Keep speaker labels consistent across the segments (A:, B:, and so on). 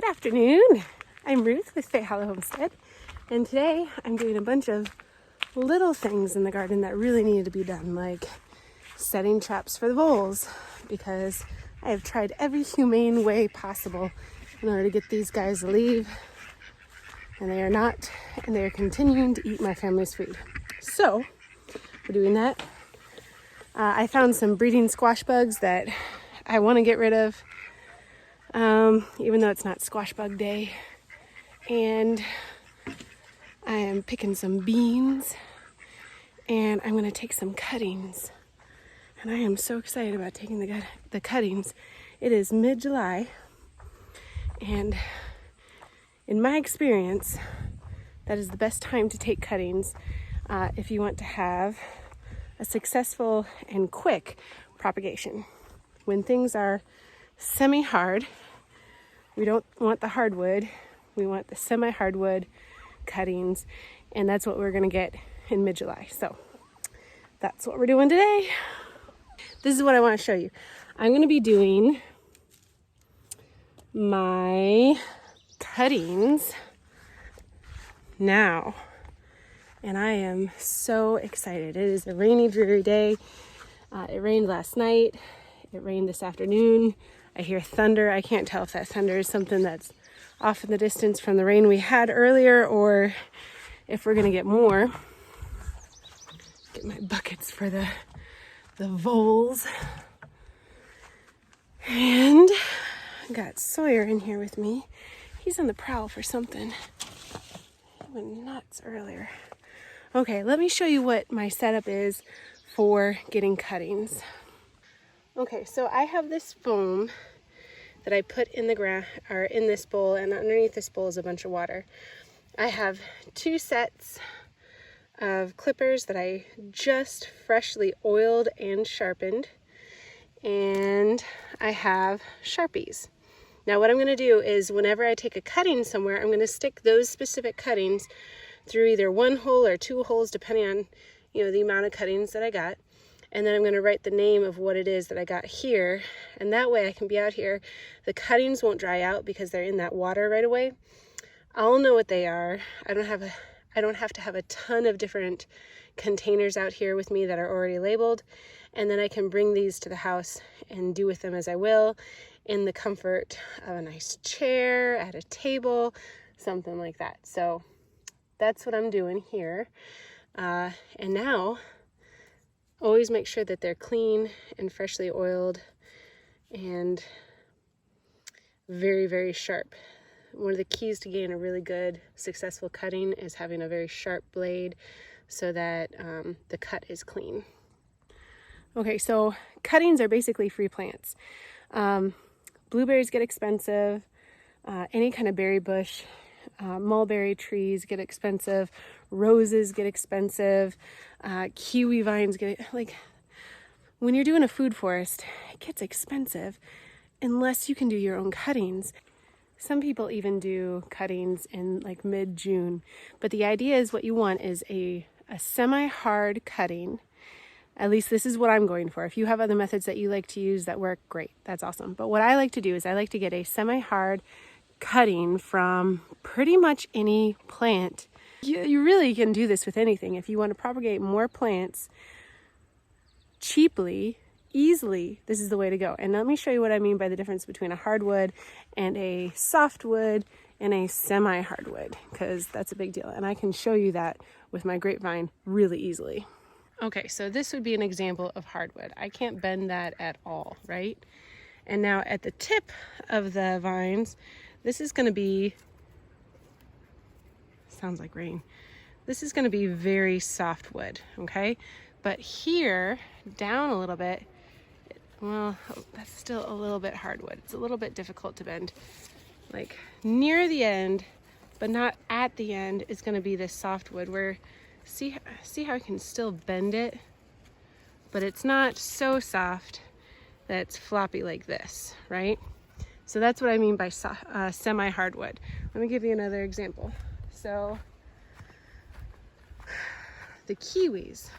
A: Good afternoon. I'm Ruth with Fae Hollow Homestead, and today I'm doing a bunch of little things in the garden that really needed to be done, like setting traps for the voles, because I have tried every humane way possible in order to get these guys to leave, and they are not, and they are continuing to eat my family's food. So we're doing that. I found some breeding squash bugs that I want to get rid of, even though it's not squash bug day. And I am picking some beans, and I'm going to take some cuttings. And I am so excited about taking the cuttings. It is mid-July, and in my experience, that is the best time to take cuttings if you want to have a successful and quick propagation. When things are semi-hard, we don't want the hardwood, we want the semi-hardwood cuttings, and that's what we're gonna get in mid-July. So that's what we're doing today. This is what I want to show you. I'm gonna be doing my cuttings now, and I am so excited. It is a rainy, dreary day. It rained last night. It rained this afternoon. I hear thunder. I can't tell if that thunder is something that's off in the distance from the rain we had earlier, or if we're gonna get more. Get my buckets for the voles. And I got Sawyer in here with me. He's on the prowl for something. He went nuts earlier. Okay, let me show you what my setup is for getting cuttings. Okay, so I have this foam that I put in the ground, or in this bowl, and underneath this bowl is a bunch of water. I have 2 sets of clippers that I just freshly oiled and sharpened, and I have Sharpies. Now what I'm going to do is whenever I take a cutting somewhere, I'm going to stick those specific cuttings through either 1 hole or 2 holes, depending on, the amount of cuttings that I got. And then I'm going to write the name of what it is that I got here. And that way I can be out here. The cuttings won't dry out because they're in that water right away. I'll know what they are. I don't have to have a ton of different containers out here with me that are already labeled. And then I can bring these to the house and do with them as I will, in the comfort of a nice chair, at a table, something like that. So that's what I'm doing here. And now, always make sure that they're clean and freshly oiled and very, very sharp. One of the keys to getting a really good, successful cutting is having a very sharp blade so that the cut is clean. Okay, so cuttings are basically free plants. Blueberries get expensive. Any kind of berry bush, mulberry trees get expensive. Roses get expensive. Kiwi vines get, when you're doing a food forest, it gets expensive unless you can do your own cuttings. Some people even do cuttings in mid-June, but the idea is what you want is a semi-hard cutting. At least this is what I'm going for. If you have other methods that you like to use that work, great, that's awesome. But what I like to do is I like to get a semi-hard cutting from pretty much any plant. You really can do this with anything. If you want to propagate more plants cheaply, easily, this is the way to go. And let me show you what I mean by the difference between a hardwood and a softwood and a semi-hardwood, because that's a big deal. And I can show you that with my grapevine really easily. Okay, so this would be an example of hardwood. I can't bend that at all, right? And now at the tip of the vines, this is going to be, sounds like rain. This is going to be very soft wood, okay? But here, down a little bit, well, that's still a little bit hardwood. It's a little bit difficult to bend. Like near the end, but not at the end, is going to be this softwood where, see how I can still bend it, but it's not so soft that it's floppy like this, right? So that's what I mean by semi-hardwood. Let me give you another example. So the kiwis,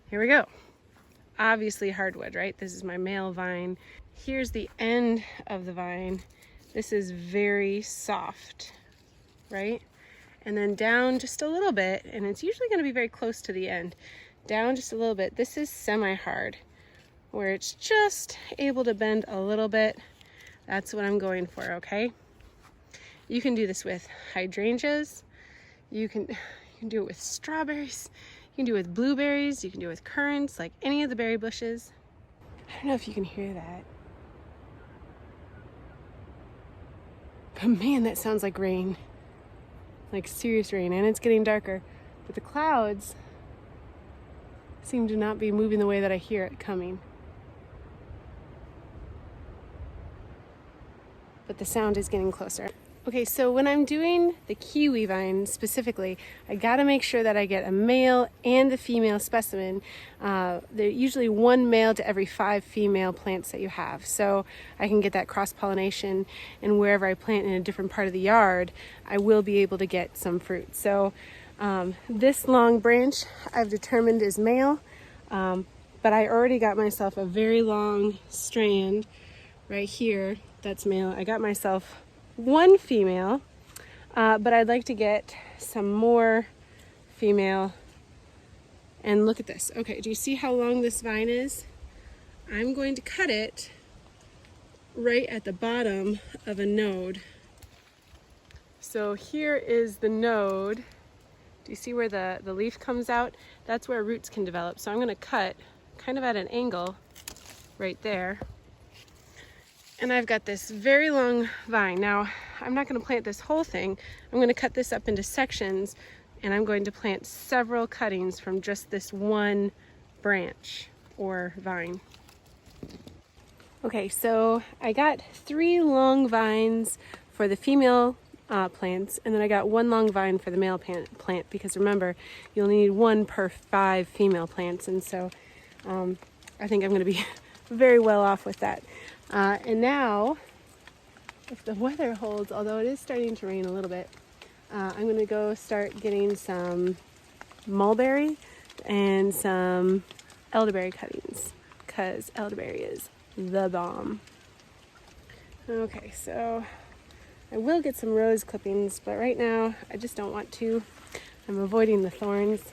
A: here we go. Obviously hardwood, right? This is my male vine. Here's the end of the vine. This is very soft, right? And then down just a little bit, and it's usually going to be very close to the end. Down just a little bit. This is semi-hard, where it's just able to bend a little bit. That's what I'm going for, okay? You can do this with hydrangeas. You can do it with strawberries. You can do it with blueberries. You can do it with currants, like any of the berry bushes. I don't know if you can hear that. But man, that sounds like rain. Like serious rain, and it's getting darker. But the clouds seem to not be moving the way that I hear it coming. But the sound is getting closer. Okay, so when I'm doing the kiwi vine specifically, I gotta make sure that I get a male and a female specimen. There's usually one male to every 5 female plants that you have. So I can get that cross-pollination, and wherever I plant in a different part of the yard, I will be able to get some fruit. So this long branch I've determined is male, but I already got myself a very long strand right here that's male. I got myself one female, but I'd like to get some more female. And look at this. Okay, do you see how long this vine is? I'm going to cut it right at the bottom of a node. So here is the node. Do you see where the leaf comes out? That's where roots can develop. So I'm going to cut kind of at an angle right there. And I've got this very long vine. Now, I'm not going to plant this whole thing. I'm going to cut this up into sections, and I'm going to plant several cuttings from just this one branch or vine. Okay, so I got 3 long vines for the female plants, and then I got 1 long vine for the male plant, because remember, you'll need 1 per 5 female plants, and so I think I'm going to be very well off with that. And now, if the weather holds, although it is starting to rain a little bit, I'm going to go start getting some mulberry and some elderberry cuttings, because elderberry is the bomb. Okay, so I will get some rose clippings, but right now I just don't want to. I'm avoiding the thorns.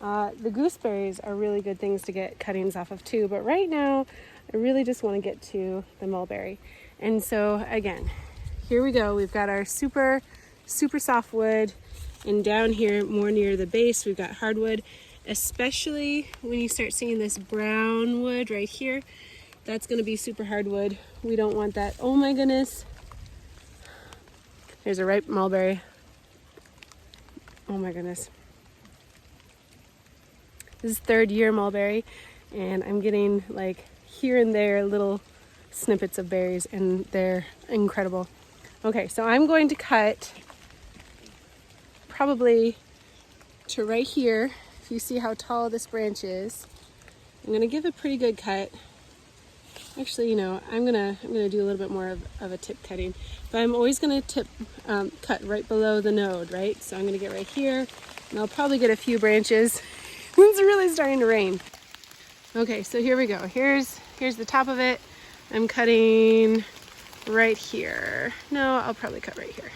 A: The gooseberries are really good things to get cuttings off of too, but right now I really just want to get to the mulberry. And so again, here we go. We've got our super soft wood, and down here more near the base we've got hardwood, especially when you start seeing this brown wood right here. That's going to be super hardwood. We don't want that. Oh my goodness. There's a ripe mulberry. Oh my goodness. This is 3rd year mulberry, and I'm getting like here and there little snippets of berries, and they're incredible. Okay, so I'm going to cut probably to right here. If you see how tall this branch is, I'm going to give a pretty good cut. Actually, you know, I'm gonna do a little bit more of a tip cutting, but I'm always gonna cut right below the node, right? So I'm gonna get right here, and I'll probably get a few branches. It's really starting to rain. Okay, so here we go. Here's the top of it. I'm cutting right here. No, I'll probably cut right here.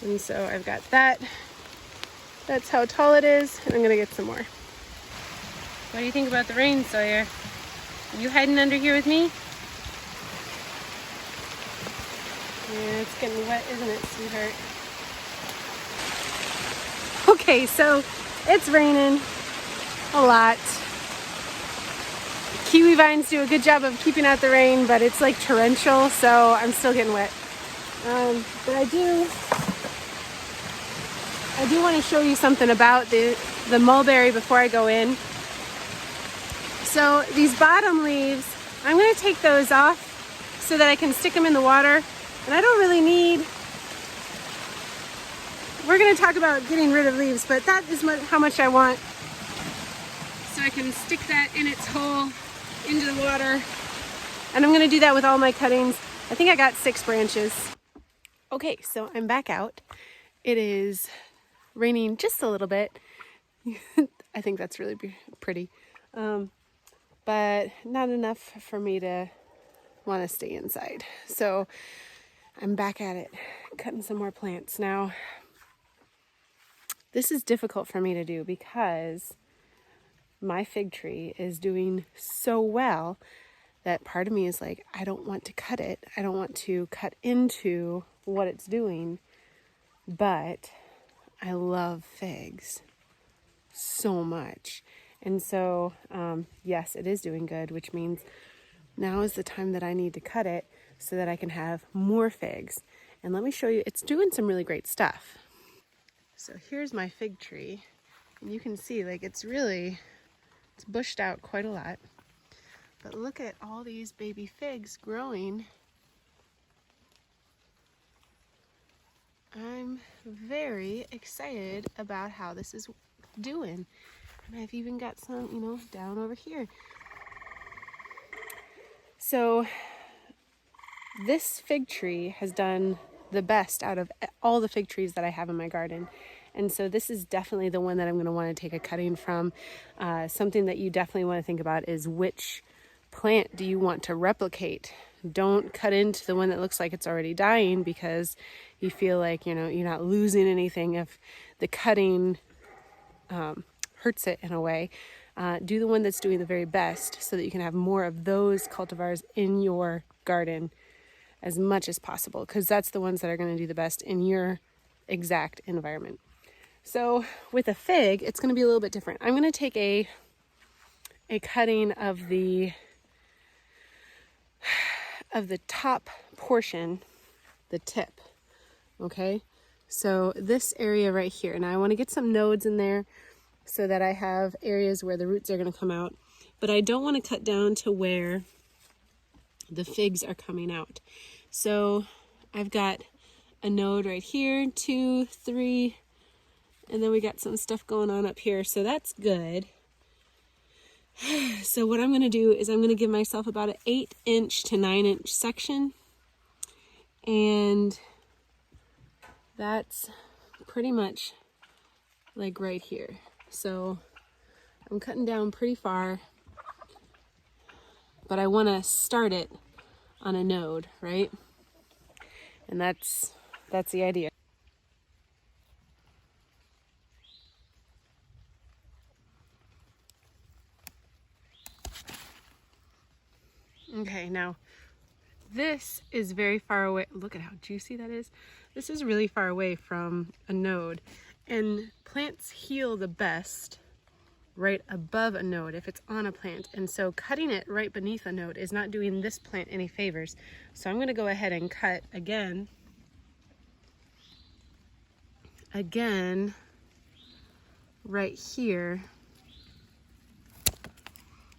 A: And so I've got that. That's how tall it is, and I'm gonna get some more. What do you think about the rain, Sawyer? Are you hiding under here with me? Yeah, it's getting wet, isn't it, sweetheart? Okay, so it's raining a lot. Kiwi vines do a good job of keeping out the rain, but it's like torrential, so I'm still getting wet. But I do want to show you something about the mulberry before I go in. So these bottom leaves, I'm going to take those off so that I can stick them in the water. And I don't really need, we're going to talk about getting rid of leaves, but that is how much I want. So I can stick that in its hole into the water. And I'm going to do that with all my cuttings. I think I got 6 branches. Okay, so I'm back out. It is raining just a little bit. I think that's really pretty. But not enough for me to want to stay inside. So I'm back at it, cutting some more plants. Now, this is difficult for me to do because my fig tree is doing so well that part of me is like, I don't want to cut it. I don't want to cut into what it's doing, but I love figs so much. And so, yes, it is doing good, which means now is the time that I need to cut it so that I can have more figs. And let me show you, it's doing some really great stuff. So here's my fig tree, and you can see like it's bushed out quite a lot. But look at all these baby figs growing. I'm very excited about how this is doing. And I've even got some, you know, down over here. So this fig tree has done the best out of all the fig trees that I have in my garden. And so this is definitely the one that I'm going to want to take a cutting from. Something that you definitely want to think about is which plant do you want to replicate. Don't cut into the one that looks like it's already dying because you feel like, you know, you're not losing anything if the cutting hurts it in a way. Do the one that's doing the very best so that you can have more of those cultivars in your garden as much as possible, because that's the ones that are going to do the best in your exact environment. So with a fig, it's going to be a little bit different. I'm going to take a cutting of the top portion, the tip, okay? So this area right here, and I want to get some nodes in there so that I have areas where the roots are going to come out, but I don't want to cut down to where the figs are coming out. So I've got a node right here, 2, 3, and then we got some stuff going on up here, so that's good. So what I'm going to do is I'm going to give myself about an 8-inch to 9-inch section, and that's pretty much like right here. So I'm cutting down pretty far, but I want to start it on a node, right? And that's the idea. Okay, now this is very far away. Look at how juicy that is. This is really far away from a node, and plants heal the best right above a node if it's on a plant. And so cutting it right beneath a node is not doing this plant any favors. So I'm going to go ahead and cut again right here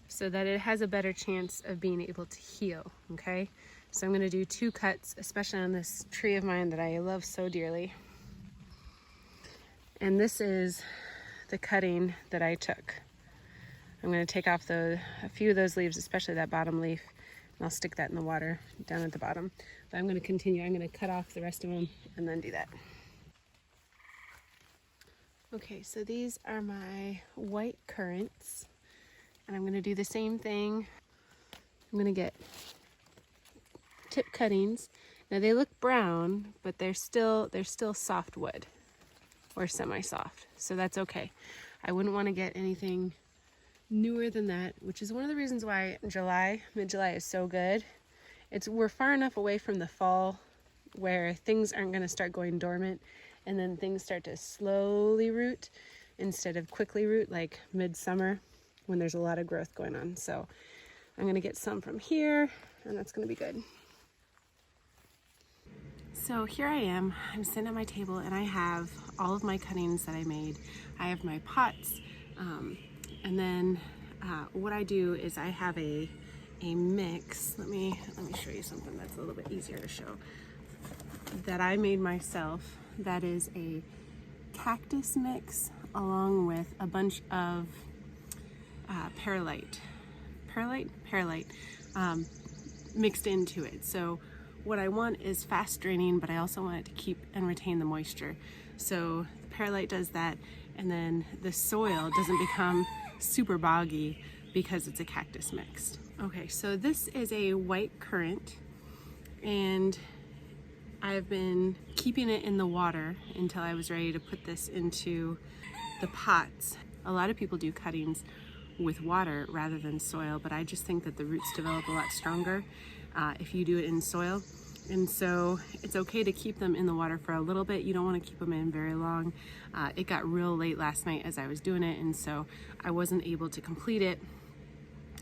A: so that it has a better chance of being able to heal, okay? So I'm going to do 2 cuts, especially on this tree of mine that I love so dearly. And this is the cutting that I took. I'm going to take off a few of those leaves, especially that bottom leaf, and I'll stick that in the water down at the bottom. But I'm going to continue. I'm going to cut off the rest of them and then do that. Okay, so these are my white currants, and I'm going to do the same thing. I'm going to get tip cuttings. Now they look brown, but they're still soft wood or semi-soft, so that's okay. I wouldn't want to get anything newer than that, which is one of the reasons why mid-July is so good. We're far enough away from the fall where things aren't going to start going dormant, and then things start to slowly root instead of quickly root like midsummer when there's a lot of growth going on. So I'm going to get some from here, and that's going to be good. So here I am, I'm sitting at my table, and I have all of my cuttings that I made. I have my pots, and then what I do is I have a mix. Let me show you something that's a little bit easier to show, that I made myself. That is a cactus mix along with a bunch of perlite mixed into it. So what I want is fast draining, but I also want it to keep and retain the moisture. So the perlite does that, and then the soil doesn't become super boggy because it's a cactus mixed. Okay, so this is a white currant, and I've been keeping it in the water until I was ready to put this into the pots. A lot of people do cuttings with water rather than soil, but I just think that the roots develop a lot stronger if you do it in soil. And so it's okay to keep them in the water for a little bit. You don't want to keep them in very long. It got real late last night as I was doing it, and so I wasn't able to complete it.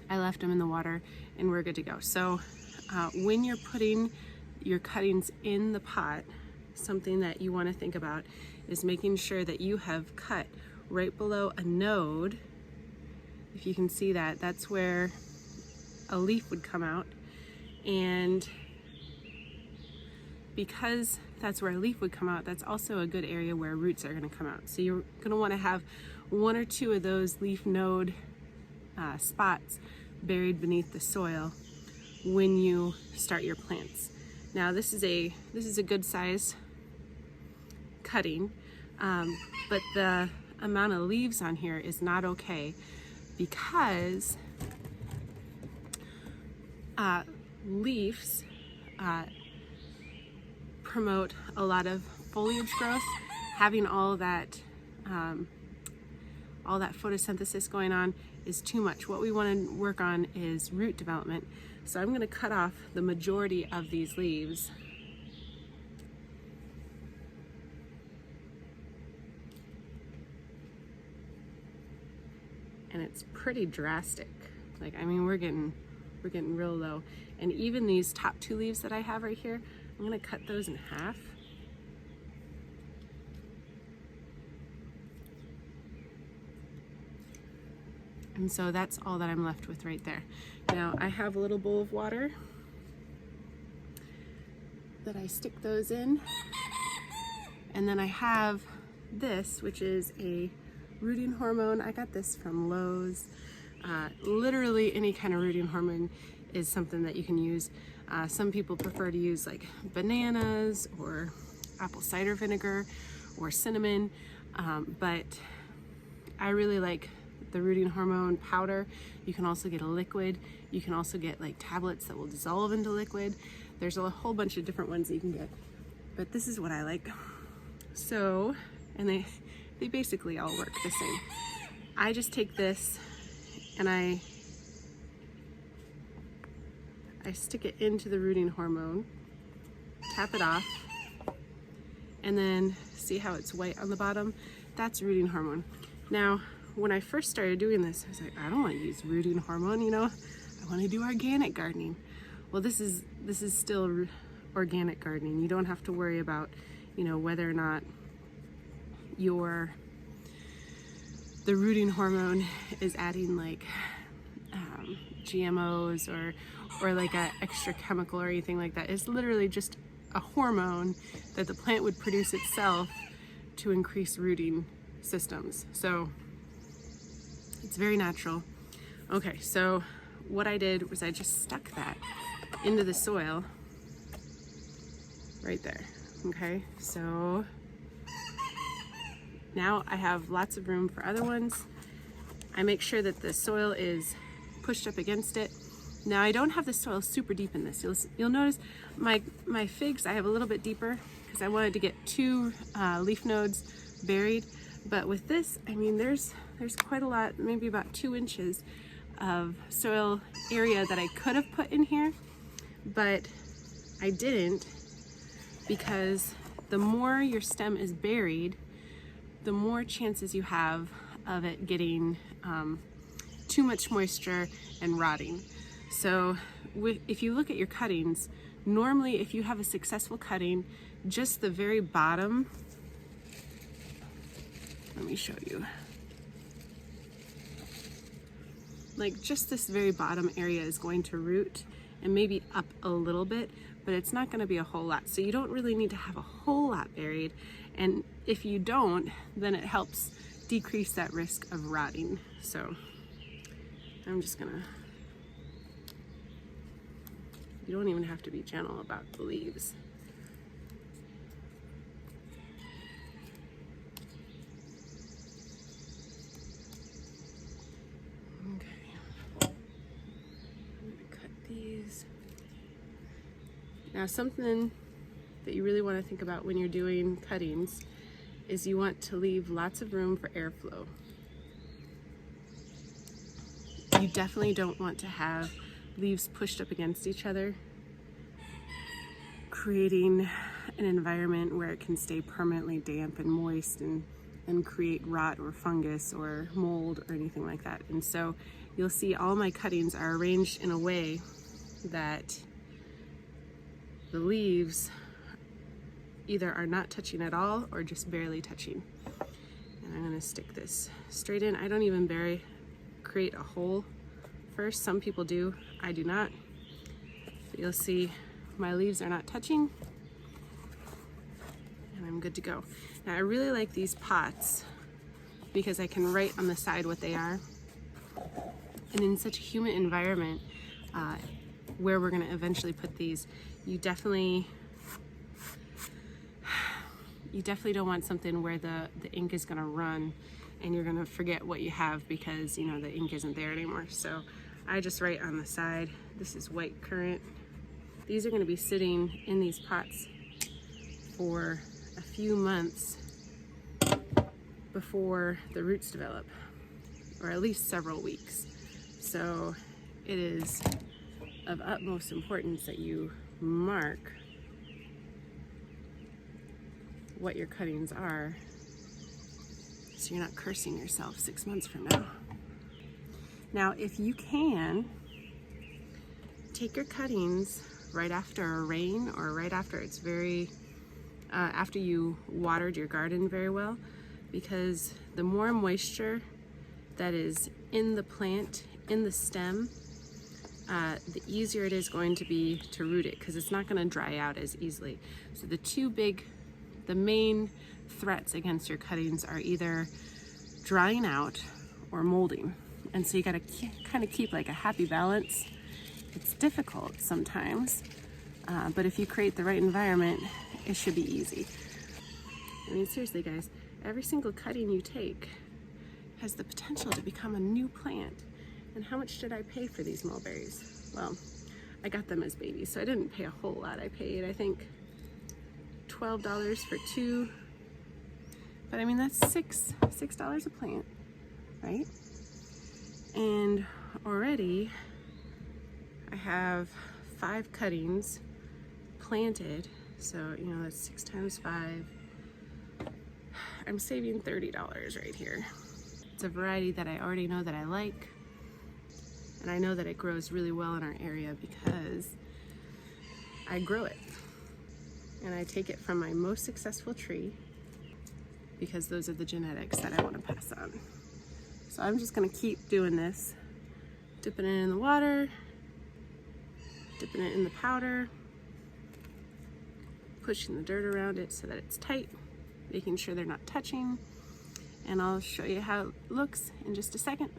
A: I left them in the water and we're good to go. So when you're putting your cuttings in the pot, something that you want to think about is making sure that you have cut right below a node. If you can see that, that's where a leaf would come out. And because that's where a leaf would come out, that's also a good area where roots are going to come out. So you're going to want to have one or two of those leaf node spots buried beneath the soil when you start your plants. Now this is a good size cutting, but the amount of leaves on here is not okay because leaves promote a lot of foliage growth. Having all that photosynthesis going on is too much. What we want to work on is root development. So I'm going to cut off the majority of these leaves. And it's pretty drastic. Like, I mean, we're getting real low. And even these top two leaves that I have right here, I'm going to cut those in half. And so that's all that I'm left with right there. Now I have a little bowl of water that I stick those in. And then I have this, which is a rooting hormone. I got this from Lowe's. Literally any kind of rooting hormone is something that you can use. Some people prefer to use like bananas or apple cider vinegar or cinnamon, but I really like the rooting hormone powder. You can also get a liquid. You can also get like tablets that will dissolve into liquid. There's a whole bunch of different ones that you can get, but this is what I like. So, and they basically all work the same. I just take this and I stick it into the rooting hormone, tap it off, and then see how it's white on the bottom? That's rooting hormone. Now, when I first started doing this, I was like, I don't want to use rooting hormone, you know, I want to do organic gardening. Well, this is still organic gardening. You don't have to worry about, you know, whether or not the rooting hormone is adding like GMOs or like an extra chemical or anything like that. It's literally just a hormone that the plant would produce itself to increase rooting systems. So it's very natural. Okay, so what I did was I just stuck that into the soil right there. Okay, so now I have lots of room for other ones. I make sure that the soil is pushed up against it. Now I don't have the soil super deep in this. You'll notice my figs I have a little bit deeper because I wanted to get two leaf nodes buried. But with this, I mean, there's quite a lot, maybe about 2 inches of soil area that I could have put in here, but I didn't, because the more your stem is buried, the more chances you have of it getting too much moisture and rotting. So if you look at your cuttings, normally if you have a successful cutting, just the very bottom, let me show you. Like just this very bottom area is going to root and maybe up a little bit, but it's not going to be a whole lot. So you don't really need to have a whole lot buried. And if you don't, then it helps decrease that risk of rotting. So I'm just gonna, you don't even have to be gentle about the leaves. Now, something that you really want to think about when you're doing cuttings is you want to leave lots of room for airflow. You definitely don't want to have leaves pushed up against each other, creating an environment where it can stay permanently damp and moist and create rot or fungus or mold or anything like that. And so you'll see all my cuttings are arranged in a way that the leaves either are not touching at all or just barely touching. And I'm gonna stick this straight in. I don't even create a hole first. Some people do, I do not. But you'll see my leaves are not touching, and I'm good to go. Now, I really like these pots because I can write on the side what they are. And in such a humid environment, where we're gonna eventually put these, you definitely don't want something where the ink is gonna run and you're gonna forget what you have because, you know, the ink isn't there anymore. So I just write on the side. This is white currant. These are gonna be sitting in these pots for a few months before the roots develop, or at least several weeks. So it is of utmost importance that you mark what your cuttings are so you're not cursing yourself 6 months from now. Now, if you can, take your cuttings right after a rain or right after it's after you watered your garden very well, because the more moisture that is in the plant, in the stem, the easier it is going to be to root it, because it's not going to dry out as easily. So the main threats against your cuttings are either drying out or molding. And so you got to kind of keep like a happy balance. It's difficult sometimes, but if you create the right environment, it should be easy. I mean, seriously guys, every single cutting you take has the potential to become a new plant. And how much did I pay for these mulberries? Well, I got them as babies, so I didn't pay a whole lot. I paid, I think, $12 for 2, but I mean, that's $6 a plant, right? And already I have 5 cuttings planted, so you know, that's 6 times 5. I'm saving $30 right here. It's a variety that I already know that I like, and I know that it grows really well in our area because I grow it. And I take it from my most successful tree because those are the genetics that I want to pass on. So I'm just going to keep doing this, dipping it in the water, dipping it in the powder, pushing the dirt around it so that it's tight, making sure they're not touching, and I'll show you how it looks in just a second.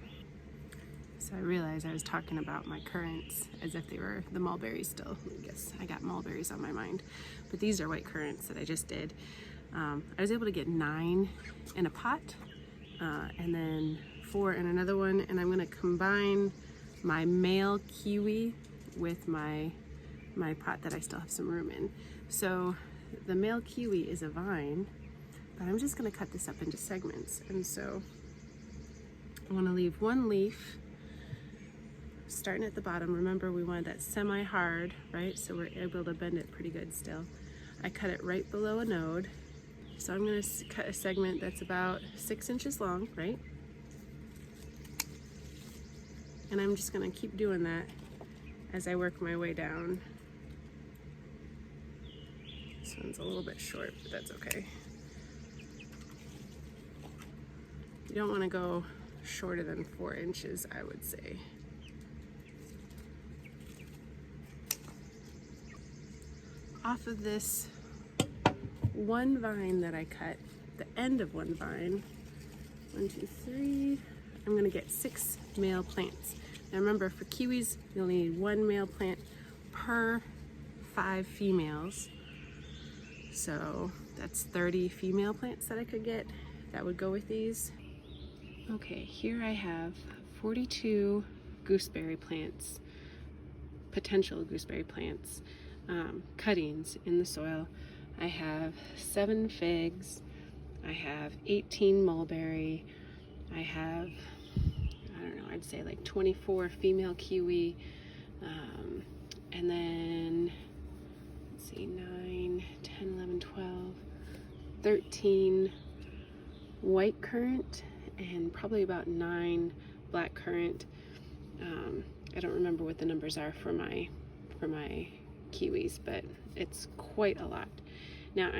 A: So I realized I was talking about my currants as if they were the mulberries still. I guess I got mulberries on my mind. But these are white currants that I just did. I was able to get 9 in a pot and then 4 in another one. And I'm gonna combine my male kiwi with my pot that I still have some room in. So the male kiwi is a vine, but I'm just gonna cut this up into segments. And so I wanna leave one leaf starting at the bottom. Remember, we wanted that semi-hard, right? So we're able to bend it pretty good still. I cut it right below a node. So I'm gonna cut a segment that's about 6 inches long, right? And I'm just gonna keep doing that as I work my way down. This one's a little bit short, but that's okay. You don't wanna go shorter than 4 inches, I would say. Off of this one vine that I cut, the end of one vine, 1, 2, 3, I'm gonna get 6 male plants. Now remember, for kiwis, you'll need 1 male plant per 5 females. So that's 30 female plants that I could get that would go with these. Okay, here I have 42 gooseberry plants, potential gooseberry plants. cuttings in the soil. I have 7 figs, I have 18 mulberry, I have, I don't know, I'd say like 24 female kiwi, and then, let's see, 9, 10, 11, 12, 13 white currant, and probably about 9 black currant. I don't remember what the numbers are for my kiwis, but it's quite a lot. Now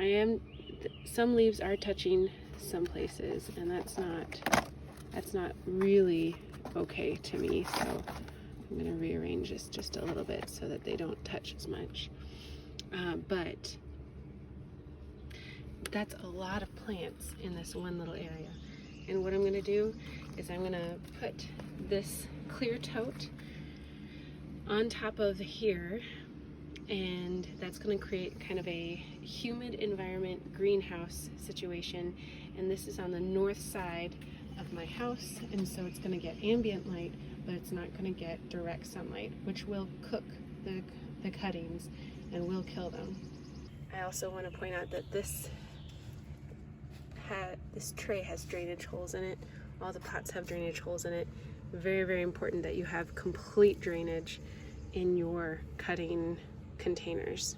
A: some leaves are touching some places, and that's not really okay to me, so I'm going to rearrange this just a little bit so that they don't touch as much. But that's a lot of plants in this one little area. And what I'm going to do is I'm going to put this clear tote on top of here, and that's going to create kind of a humid environment greenhouse situation. And this is on the north side of my house, and so it's going to get ambient light, but it's not going to get direct sunlight, which will cook the cuttings and will kill them. I also want to point out that this tray has drainage holes in it. All the pots have drainage holes in it. Very, very important that you have complete drainage in your cutting containers.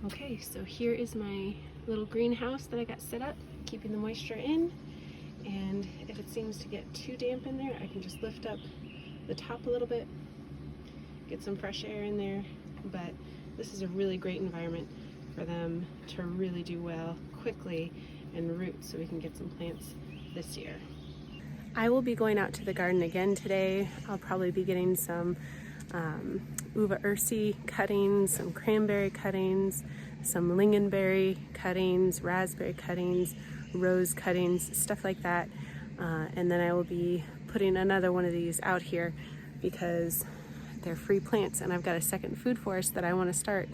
A: Okay, so here is my little greenhouse that I got set up, keeping the moisture in. And if it seems to get too damp in there, I can just lift up the top a little bit, get some fresh air in there. But this is a really great environment for them to really do well quickly and root, so we can get some plants this year. I will be going out to the garden again today. I'll probably be getting some uva ursi cuttings, some cranberry cuttings, some lingonberry cuttings, raspberry cuttings, rose cuttings, stuff like that. And then I will be putting another one of these out here because they're free plants, and I've got a second food forest that I want to start.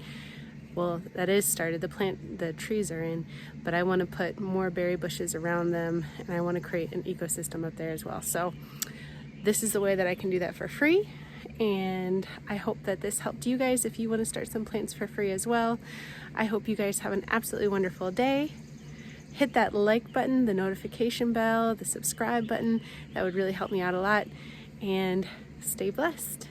A: Well, that is started, the trees are in, but I want to put more berry bushes around them, and I want to create an ecosystem up there as well. So this is the way that I can do that for free, and I hope that this helped you guys if you want to start some plants for free as well. I hope you guys have an absolutely wonderful day. Hit that like button, the notification bell, the subscribe button. That would really help me out a lot, and stay blessed.